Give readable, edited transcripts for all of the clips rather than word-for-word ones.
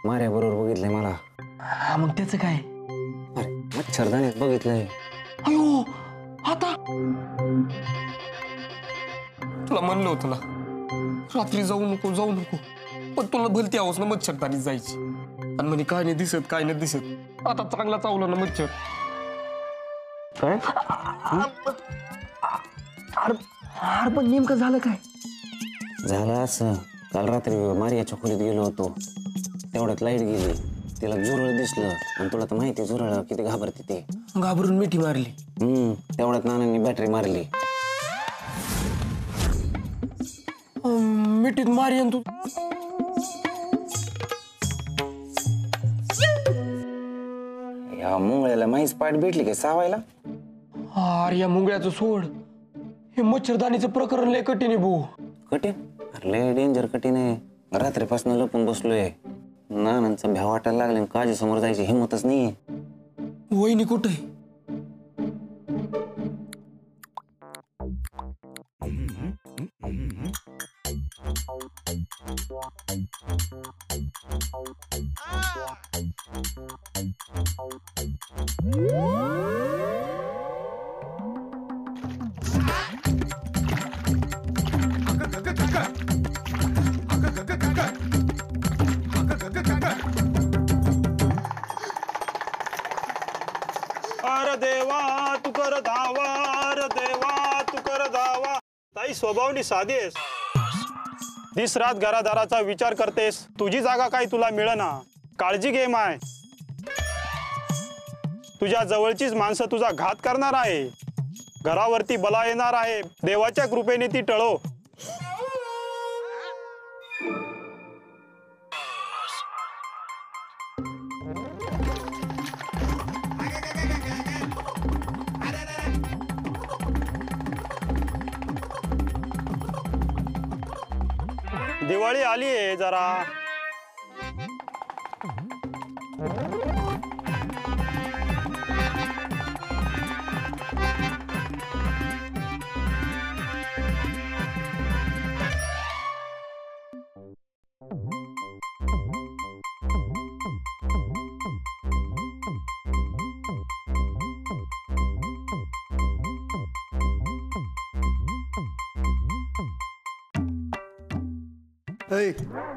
माऱ्या बरोबर बघितलंय मला. हा मग त्याचं काय? अरे मच्छरदाणीत बघितलंय. अयो आता तुला म्हणलं होतं ना रात्री जाऊ नको पण तुला भलती आवाज ना मच्छरदाणीत जायची आणि म्हणे काय नाही दिसत आता चांगला चावला ना मच्छर. काय अरे पण नेमकं झालं काय? झालं असं, काल रात्री मारियाच्या खोलीत गेलो होतो, तेवढ्यात लाईट गेली, तिला झुरळ दिसलं आणि तुला तर माहिती झुरळ किती घाबरते ते. घाबरून मिठी मारली. तेवढ्यात नानांनी बॅटरी मारली. मिठीत मारियन तू या मुंगळ्याला माहीच पाठ भेटली काय सावायला? अरे या मुंगळ्याचं सोड, हे मच्छरदाणीचं प्रकरण लय कठीण आहे भाऊ. कठीण? अरे लय डेंजर कठीण आहे. रात्रीपासून लपून बसलोय, नानांचा भ्या वाटायला लागले, काजी समोर जायची हिंमतच नाहीये. वहिनी कुठे आहे? अरे देवा तू कर धावा, अरे देवा तू कर धावा. ताई स्वभावनी साधी आहेस, दिस रात घरादाराचा विचार करतेस, तुझी जागा काय तुला मिळना. काळजी घे माय, तुझ्या जवळचीच माणसं तुझा घात करणार आहे, घरावरती बला येणार आहे, देवाच्या कृपेने ती टळो. दिवाळी आली आहे जरा.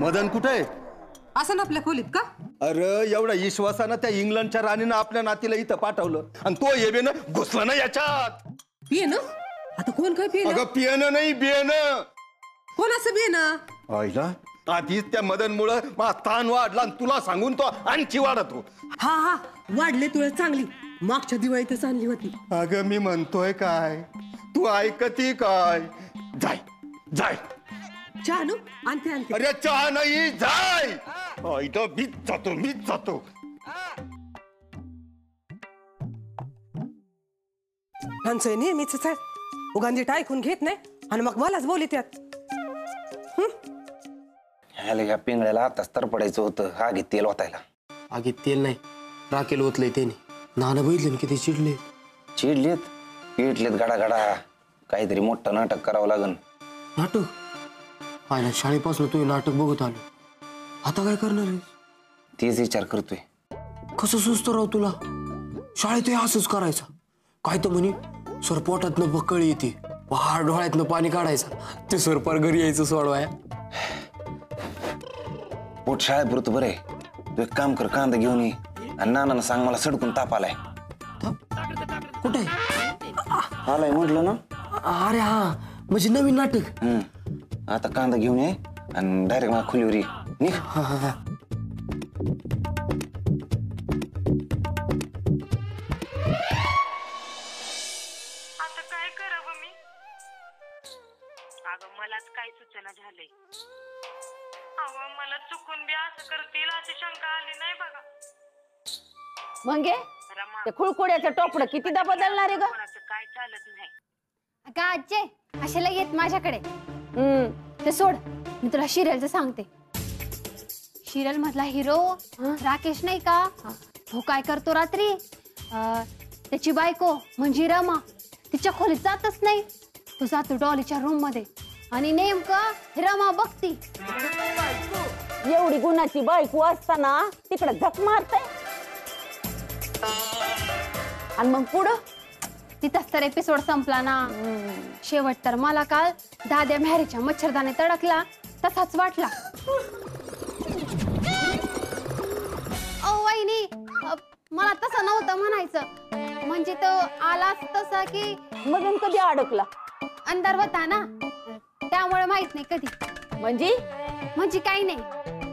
मदन कुठे आहे? असं ना आपल्या खोलीत का? अरे एवढा विश्वासानं त्या इंग्लंडच्या राणीनं आपल्या नातीला इथं पाठवलं आणि तो येबेन घुसला ना याच्यात. पियेनं? आता कोण काय पियेनं? अगं पियनं नाही बियनं. कोण असं पियेनं? आईला आधीच त्या मदनमुळं माझा ताण वाढला आणि तुला सांगून तो आणखी वाढतो. हा वाढले तुला चांगली, मागच्या दिवाळीतच आणली होती. अगं मी म्हणतोय काय, तू ऐकती काय? जाय जाय. चहा नो आणते. अरे चहा नाही, जाय. आईला मीच जातो. त्यांचं नेहमीच आहे, उगांदीट ऐकून घेत नाही आणि मग मलाच बोली त्यात. ह्याला या पिंगळ्याला आताच तर पडायचं होतं आगीत तेल ओतायला. आगीत तेल नाही, राखेल ओतलंय त्याने. नाना बघितलं किती चिडलेत पेटलेत गडागडा. काहीतरी मोठं नाटक करावं लागन. नाटक? आयला शाळेपासून तू नाटक बघत आलो, आता काय करणार आहे? तेच विचार करतोय. कसं सुचतो राव तुला? शाळेत असंच करायचं. काय तर म्हणे सर पोटातनं बक्कळी येते, पहाड डोळ्यातनं पाणी काढायचं, ते सर पार घरी यायचं सोडवाया. पोट शाळेपुरतं बरं आहे. तू एक काम कर, कांदा घेऊन ये आणि नानांना सांग मला सडकून ताप आलाय. कुठे आलाय म्हटलं ना. अरे हा, म्हणजे नवीन नाटक. आता कांदा घेऊन ये आणि डायरेक्ट मला खोलीवर ये. निघ. आता काय करावं मी? अगं मलाच काय सूचना झालंय. अगं मला चुकून बी असं करतील अशी शंका आली नाही बघा. मंगे ते खुळकुड्याचं टोपडं कितीदा बदलणार आहे ग? काय चालत नाही. अगं आजे कशाला येत माझ्याकडे? ते सोड, मी तुला सिरियलचं सांगते. सिरियल मधला हिरो राकेश नाही का, तो काय करतो रात्री, त्याची बायको म्हणजे रमा तिच्या खोलीत जातच नाही. तो जातो डॉलीच्या रूम मध्ये आणि नेमकं रमा बघती एवढी गुणाची बायको असताना तिकडे झक मारते. आणि मग पुढं तिथंच तर एपिसोड संपला ना. शेवट तर मला काल दाद्या म्यारीच्या मच्छरदाने तडकला तसाच वाटला. ओ वहिनी, मला तसं नव्हतं म्हणायचं. म्हणजे तो आलाच तसा की मधून कधी अडकला. अंधार होता ना, त्यामुळे माहित नाही कधी. म्हणजे काही नाही.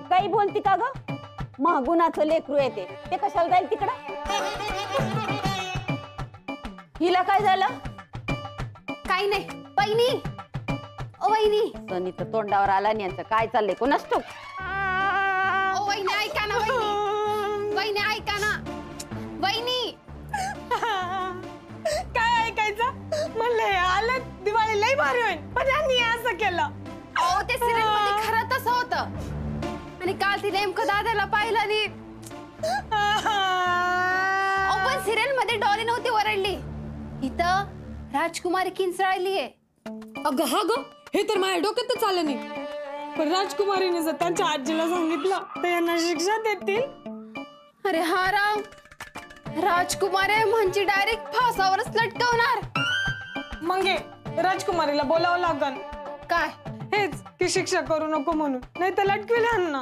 काही बोलती का ग? महागुणाचं लेकरू येते ते कशाला जाईल तिकडं? हिला काय झालं? काही नाही. वहिनी, ओ वहिनी. सनी तर तोंडावर आला आणि यांचं काय चाललंय कोणास ठाऊक. ओ वहिनी ऐका ना. वहिनी ऐका ना. वहिनी काय ऐकायचं म्हणलं आलं दिवाळी लई भारी होईल पण यांनी असं केलं. अहो ते सिरियल मध्ये खरं तसं होतं. आणि काल ती नेमकं दादाला पाहिलं आणि पण सिरियल मध्ये डॉली नव्हती वरडली. इथं राजकुमारी किंचाळलीये. अगं हा ग, हे तर माझ्या डोक्यातच आलं नाही. पण राजकुमारीने जर त्यांच्या आजीला सांगितलं तर यांना शिक्षा देतील. अरे हा राव, राजकुमारी म्हणजे डायरेक्ट फासावरच लटकवणार. मग राजकुमारीला बोलावं लागल. काय? हेच की शिक्षा करू नको म्हणून, नाही तर लटकवेल यांना.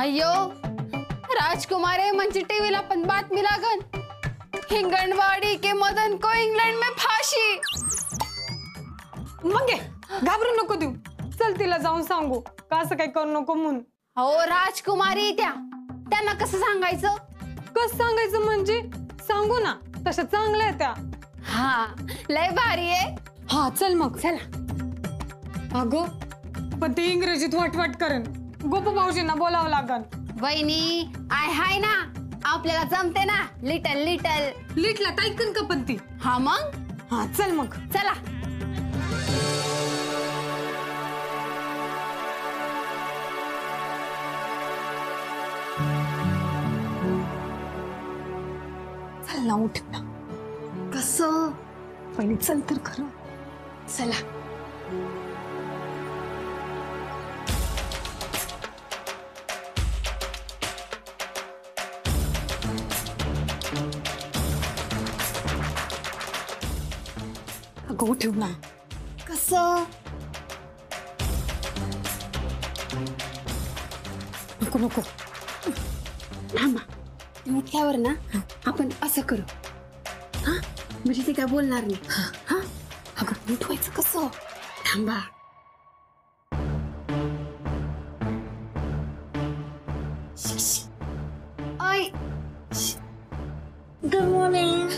अय्यो, राजकुमारी म्हणजे टीव्हीला पण बातमी लागन. हिंगणवाडी के मदन को इंग्लंड में फाशी. मग घाबरू नको देऊ. चल तिला जाऊन सांगू का असं काही करू नको म्हणून. हो राजकुमारी त्यांना कसं सांगायचं? कसं सांगायचं म्हणजे सांगू ना, तशा चांगल्या आहे त्या. हा लय भारी आहे. हा चल मग. चला. अगं पण ते इंग्रजीत वाटवाट करेन. गोपू भाऊजींना बोलावं लागल. वहिनी आय हाय ना, आपल्याला जमते ना. लिटल लिटला टाईकन का पण ती. हा मग. हा चल मग. चला. चल ना, उठ ना. कसं? पहिले चल तर खरं. चला. अगं उठव ना. कसं? नको नको. थांबा. उठल्यावर ना आपण असं करू. हा म्हणजे ते काय बोलणार नाही. हा अगं उठवायचं कसं? थांबा. आई good morning.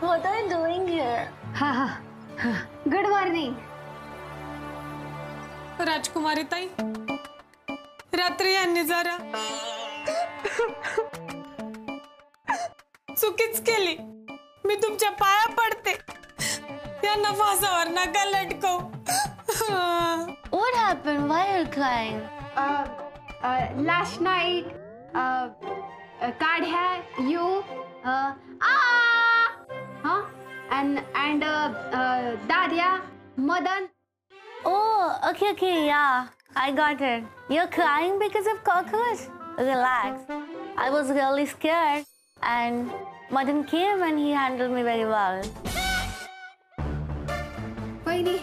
What are you doing here? हा हा गुड मॉर्निंग. राजकुमारी ताई, रात्री यांनी जरा चुकीच केली. मी तुमच्या पाया पडते. यांना फासावर नका लटकव. What happened? Why are you crying? Last night काढ्या you and Dadia, Madan. Oh, okay, yeah, I got it. You're crying because of cockroach? Relax. I was really scared, and Madan came and he handled me very well. वहिनी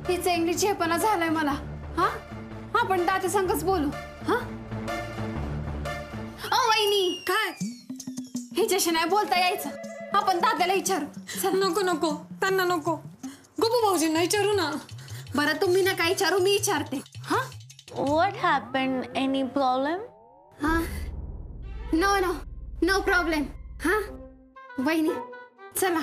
हिचं English झेपणा झालंय मला. हा आपण दादा संगच बोलू. हा ओ वहिनी काय? हिच्याशी नाही बोलता यायचं. आपण दादाला विचारू. नको नको, त्यांना नको. गोपू भाऊजींना विचारू ना. बरं तुम्ही ना काय विचारू, मी विचारते. हा What happened? Any problem? हा नो प्रॉब्लेम. हा वहिनी चला.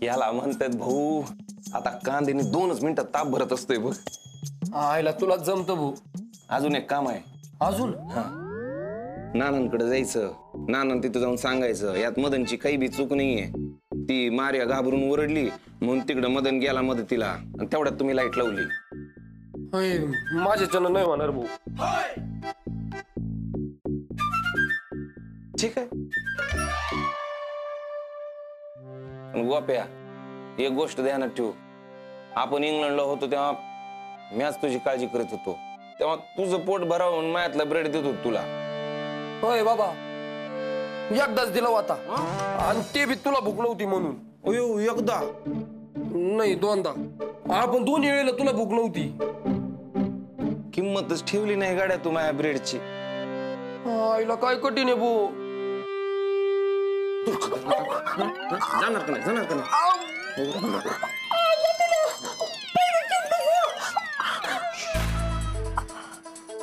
याला म्हणतात भाऊ. आता कांद्याने 2च मिनिटात ताप भरत असतोय बघ. आईला तुला जमतं भाऊ. अजून एक काम आहे. अजून नानांकडे जायचं, नानां तिथं जाऊन सांगायचं यात मदनची काही बी चूक नाहीये. ती मारिया घाबरून ओरडली म्हणून तिकडं मदन गेला मदतीला आणि तेवढ्यात तुम्ही लाईट लावली. माझ्याच्यानं नाही होणार भाऊ. ठीक आहे. गोप्या, एक गोष्ट ध्यानात ठेव. आपण इंग्लंडला होतो तेव्हा मीच तुझी काळजी करत होतो. तेव्हा तुझं पोट भरावून मायातला ब्रेड देत होतो तुला. होय बाबा, एकदाच दिला होता आणि ते बी तुला भूक नव्हती म्हणून. अयो, एकदा नाही, दोनदा. आपण दोन्ही वेळेला तुला भूक नव्हती. किंमतच ठेवली नाही गाड्या तू माझ्या ब्रेडची. आईला काय कठीण आहे भाऊ. जाणार का नाही, जाणार का नाही?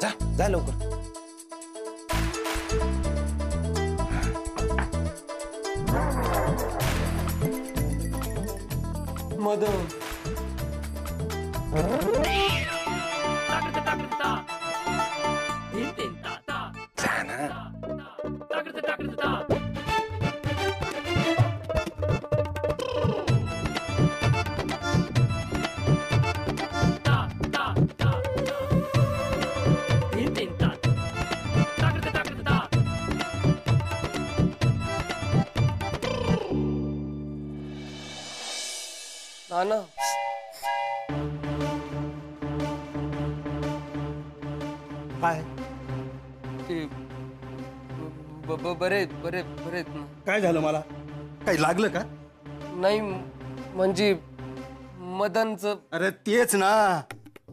जा जा लवकर. मदन नाना, काय ते बरे बरे बरे काय झालं? मला काही लागलं का? नाही म्हणजे मदनचं. अरे तेच ना,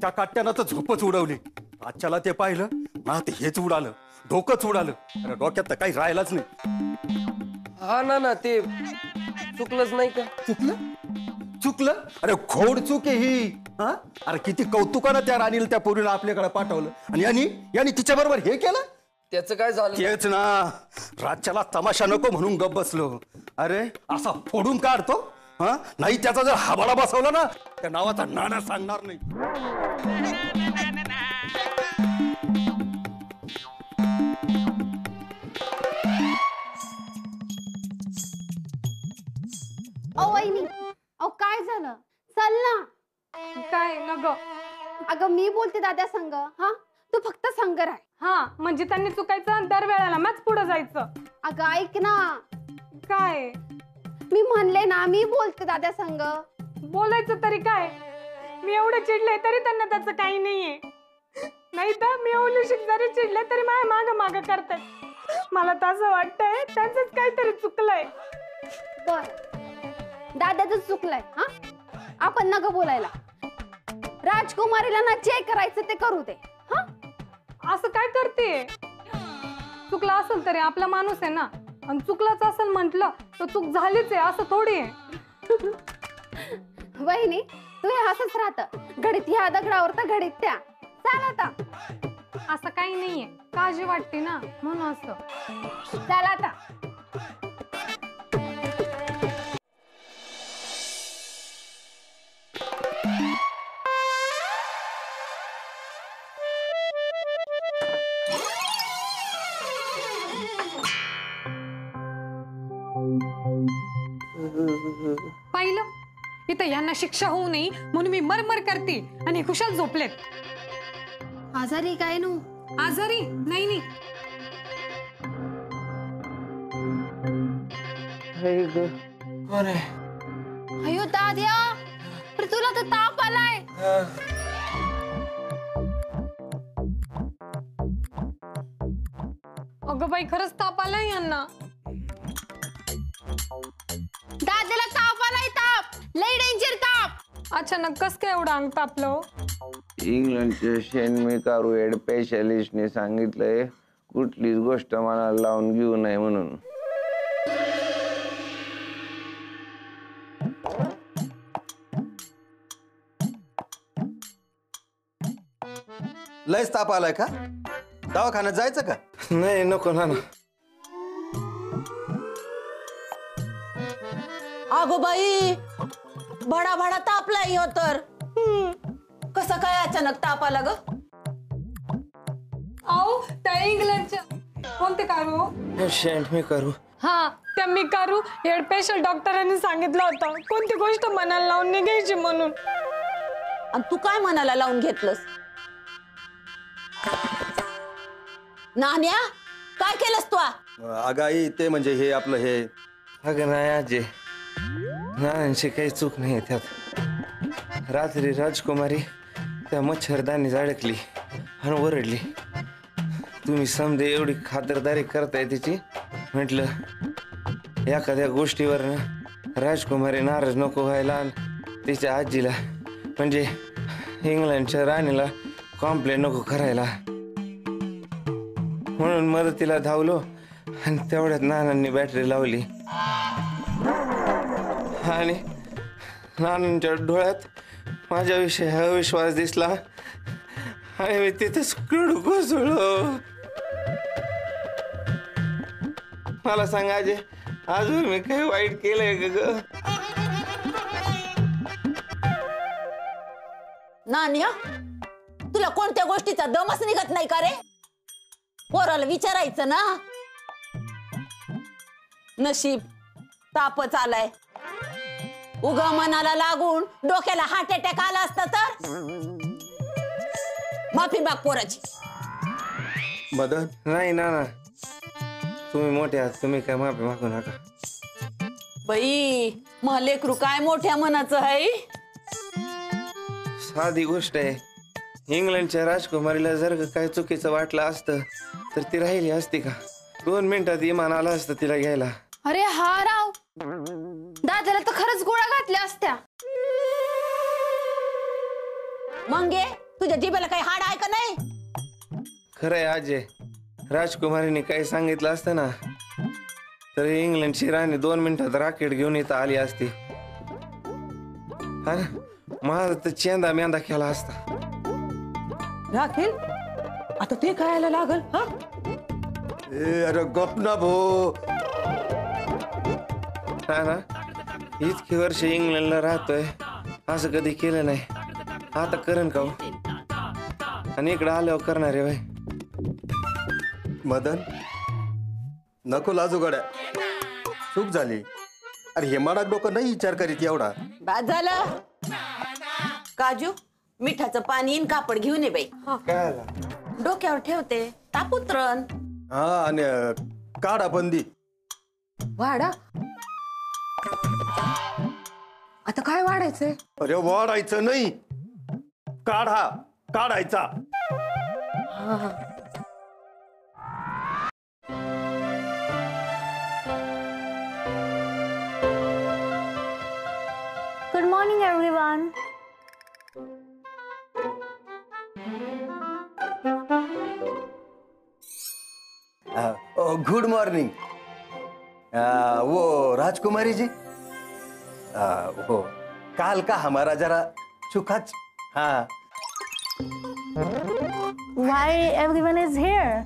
त्या काट्यानं तर झोपच उडवली. आजच्याला ते पाहिलं ना, ते हेच उडालं, डोकंच उडालं. अरे डोक्यात तर काही राहिलाच नाही. हा ना, ते चुकलंच नाही का? चुकलं? अरे घोड चूक आहे ही. हा, अरे किती कौतुकानं त्या राणीला त्या पोरीला आपल्याकडे पाठवलं आणि यांनी तिच्या बरोबर हे केलं. त्याचं काय झालं? तेच ना, राज्याला तमाशा नको म्हणून गप बसलो. अरे असा फोडून काढतो. हा, नाही त्याचा जर हाबाडा बसवला ना, त्या नावाचा नाना सांगणार नाही. ओ वहिनी, अहो काय झालं? चल ना. काय न ग? अगं मी बोलते दाद्या संग. हा, तू फक्त संग राह. हा, म्हणजे त्यांनी चुकायचं दरवेळेला मॅच पुढे जायचं. अगं ऐक ना. काय? मी म्हणले ना, मी बोलते दाद्या संग. बोलायचं तरी काय? मी एवढे चिडले तरी त्यांना त्याचं काही नाहीये. नाही तर मी ओलीशिक जरी चिडले तरी माझ्या माग माग करतात. मला तर असं वाटतंय त्यांचंच काहीतरी चुकलंय. बर, दादाच चुकलंय. हा, आपण नका बोलायला. राजकुमारीला ना जे करायचं ते करू दे. हा, असं काय करते? चुकला असेल तरी आपला माणूस आहे ना, आणि चुकलाच असेल म्हटलं तर चूक झालीच आहे असं थोडी आहे. वहिनी, तू हे असंच राहत. घडीत ह्या दगडावर तर घडीत त्या. चाल आता. असं काही नाहीये, काळजी वाटते ना म्हणून असं. चाल आता. पाहिलं, इथं यांना शिक्षा होऊ नये म्हणून मी मरमर करते आणि खुशाल झोपलेत. आजारी काय नू? आजारी नाही नाही. अरे अयो दाद्या, पण तुला तर ताप आलाय. अगं बाई, खरंच ताप आलाय यांना. दादाला ताप आलाय. ताप लय डेंजर ताप. अचानक कस काय एवढं अंग तापलं? इंग्लंडचे शेणमिकारू स्पेशालिस्टने सांगितलंय कुठलीच गोष्ट मनाला लावून घेऊ नये म्हणून. लयच ताप आलाय का? दवाखान्यात जायचं का? नाही, नको ना. अगो बाई, भडा भडा तापलाय हो तर. कसं काय अचानक ताप आला ग? आओ त्या इंग्लंडच्या कोणते कारू पेशंट मी करू हा त्या मी कारू हेड स्पेशल डॉक्टरांनी सांगितलं होतं कोणती गोष्ट मनाला लावून नाही घ्यायची म्हणून. आणि तू काय मनाला लावून घेतलंस? नान्या काय केलंस तू? अगं आई ते म्हणजे हे आपलं हे अगं नाही आजी नानांची काही चूक नाही त्यात. रात्री राजकुमारी त्या मच्छरदानी अडकली आणि ओरडली. तुम्ही समजे एवढी खातरदारी करताय तिची म्हटलं एखाद्या गोष्टीवर राजकुमारी नाराज नको व्हायला आणि तिच्या आजीला म्हणजे इंग्लंडच्या राणीला कॉम्प्लेन नको करायला म्हणून मदतीला धावलो आणि तेवढ्यात नानांनी बॅटरी लावली आणि नानांच्या डोळ्यात माझ्याविषयी अविश्वास दिसला आणि मी तिथेच रडू कोसळलो. मला सांगा अजय अजून मी काही वाईट केलंय का ग? नान्या तुला कोणत्या गोष्टीचा दमच निघत नाही का रे? पोराला विचारायचं ना. नशीब तापच आलाय. उगा मनाला लागून डोक्याला हार्ट अटॅक आला असता तर माफी माग पोराची. मदन नाही ना तुम्ही मोठे आहात तुम्ही काय माफी मागू नका. बाई मग लेकरू काय मोठ्या मनाचं आहे. साधी गोष्ट आहे. इंग्लंडच्या राजकुमारीला जर का काही चुकीचं वाटलं असतं तर ती राहिली असती का? 2 मिनिटात इमान आलं असतं तिला घ्यायला. अरे हा राव दादाला तर खरंच गोळ्या घातल्या असत्या. मंगे तुझ्या जिभेला काही हाड आहे का नाही? खरंय अजय राजकुमारीने काही सांगितलं असतं ना तर इंग्लंडची राणी 2 मिनिटात राकेट घेऊन इथं आली असती आणि माझा तर चेंदा मेंदा केला असता. राखेल आता ते खायला लागल. हा अरे गप ना भो. ना इतकी वर्ष इंग्लंडला राहतोय असं कधी केलं नाही. आता करण का आणि इकडं आल्यावर करणार आहे बाई. मदन नको लाजू गड्या. चूक झाली. अरे हे माडाक डोकं नाही विचार करीत एवढा. बाद झालं. काजू मिठाचं पाणी आणि कापड घेऊन ये बाई. काय डोक्यावर ठेवते ताप उतरण. हा आणि काढा बंदी. वाडा आता काय वाढायचंय? अरे वाढायचं नाही काढायचा. Good morning, everyone. Good morning. वो राजकुमारी जी वो काल का हमारा जरा चुकाच. हाँ Why everyone is here?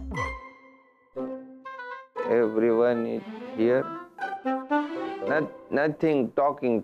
Everyone is here. Nothing talking.